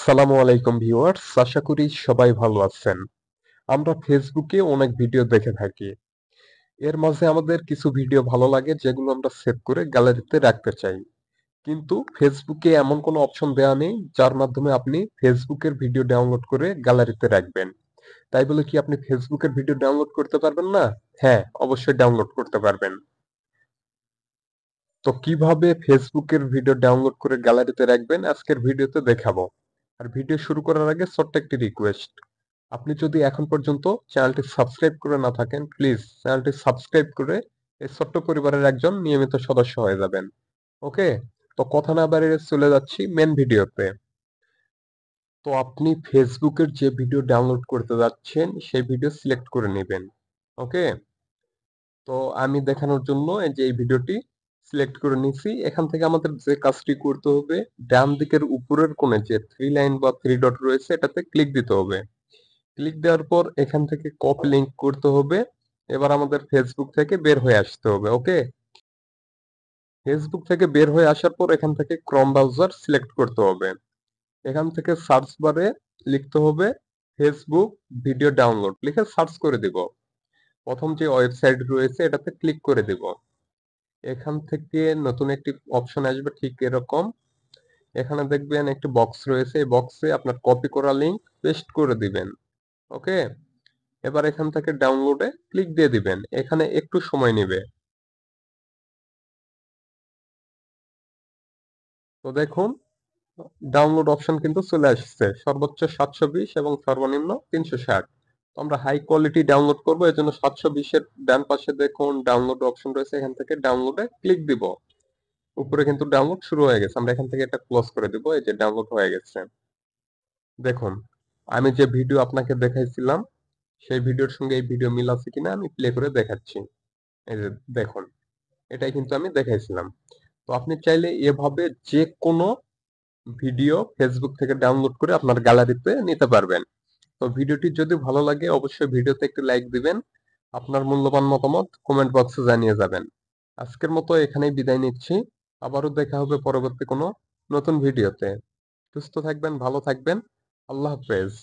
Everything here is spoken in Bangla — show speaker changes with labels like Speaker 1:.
Speaker 1: আসসালামু আলাইকুম ভিউয়ার্স, আশা করি সবাই ভালো আছেন। আমরা ফেসবুকে অনেক ভিডিও দেখে থাকি। এর মাঝে আমাদের কিছু ভিডিও ভালো লাগে যেগুলো আমরা সেভ করে গ্যালারিতে রাখতে চাই। কিন্তু ফেসবুকে এমন কোনো অপশন দেওয়া নেই যার মাধ্যমে আপনি ফেসবুকের ভিডিও ডাউনলোড করে গ্যালারিতে রাখবেন। তাই বলে কি আপনি ফেসবুকের ভিডিও ডাউনলোড করতে পারবেন না? হ্যাঁ, অবশ্যই ডাউনলোড করতে পারবেন। তো কিভাবে ফেসবুকের ভিডিও ডাউনলোড করে গ্যালারিতে রাখবেন আজকের ভিডিওতে দেখাবো। আর ভিডিও শুরু করার আগে ছোট্ট একটি রিকোয়েস্ট, আপনি যদি এখন পর্যন্ত চ্যানেলটি সাবস্ক্রাইব করে না থাকেন প্লিজ চ্যানেলটি সাবস্ক্রাইব করে এই ছোট্ট পরিবারের একজন নিয়মিত সদস্য হয়ে যাবেন। ওকে, তো কথা না বাড়িয়ে চলে যাচ্ছি মেন ভিডিওতে। তো আপনি ফেসবুকের যে ভিডিও ডাউনলোড করতে যাচ্ছেন সেই ভিডিও সিলেক্ট করে নেবেন। ওকে, তো আমি দেখানোর জন্য এই যে এই ভিডিওটি সিলেক্ট করে নিছি। এখান থেকে আমাদের যে কাজটি করতে হবে, ডান দিকের উপরের কোণে যে থ্রি লাইন বা থ্রি ডট রয়েছে এটাতে ক্লিক দিতে হবে। ক্লিক দেওয়ার পর এখান থেকে কপি লিংক করতে হবে। এবার আমাদের ফেসবুক থেকে বের হয়ে আসতে হবে। ওকে, ফেসবুক থেকে বের হয়ে আসার পর এখান থেকে ক্রোম ব্রাউজার সিলেক্ট করতে হবে। এখান থেকে সার্চ বারে লিখতে হবে ফেসবুক ভিডিও ডাউনলোড লিখে সার্চ করে দিব। প্রথম যে ওয়েবসাইট রয়েছে এটাতে ক্লিক করে দিব। এখান থেকে নতুন একটি অপশন আসবে ঠিক এরকম। এখানে দেখবেন একটি বক্স রয়েছে, এই বক্সে আপনার কপি করা লিংক পেস্ট করে দিবেন। ওকে, এবার এখান থেকে ডাউনলোডে ক্লিক দিয়ে দিবেন। এখানে একটু সময় নেবে। তো দেখুন, ডাউনলোড অপশন কিন্তু চলে আসছে, সর্বোচ্চ 720 এবং সর্বনিম্ন 360। তো আমরা হাই কোয়ালিটি ডাউনলোড করব, এর জন্য 720 এর ডান পাশে দেখুন ডাউনলোড অপশন রয়েছে, এখান থেকে ডাউনলোডে ক্লিক দিব। উপরে কিন্তু ডাউনলোড শুরু হয়ে গেছে, আমরা এখান থেকে এটা ক্লোজ করে দিব। এই যে ডাউনলোড হয়ে গেছে। দেখুন, আমি যে ভিডিও আপনাকে দেখাইছিলাম সেই ভিডিওর সঙ্গে এই ভিডিও মিল আছে কিনা আমি প্লে করে দেখাচ্ছি। এই যে দেখুন, এটাই কিন্তু আমি দেখাইছিলাম। তো আপনি চাইলে এভাবে যে কোনো ভিডিও ফেসবুক থেকে ডাউনলোড করে আপনার গ্যালারিতে নিতে পারবেন। তো ভিডিওটি যদি ভালো লাগে অবশ্যই ভিডিওতে একটি লাইক দিবেন। আপনার মূল্যবান মতামত কমেন্ট বক্সে জানিয়ে যাবেন। আজকের মতো এখানেই বিদায় নিচ্ছি। আবারও দেখা হবে পরবর্তী কোনো নতুন ভিডিওতে। সুস্থ থাকবেন, ভালো থাকবেন। আল্লাহ হাফেজ।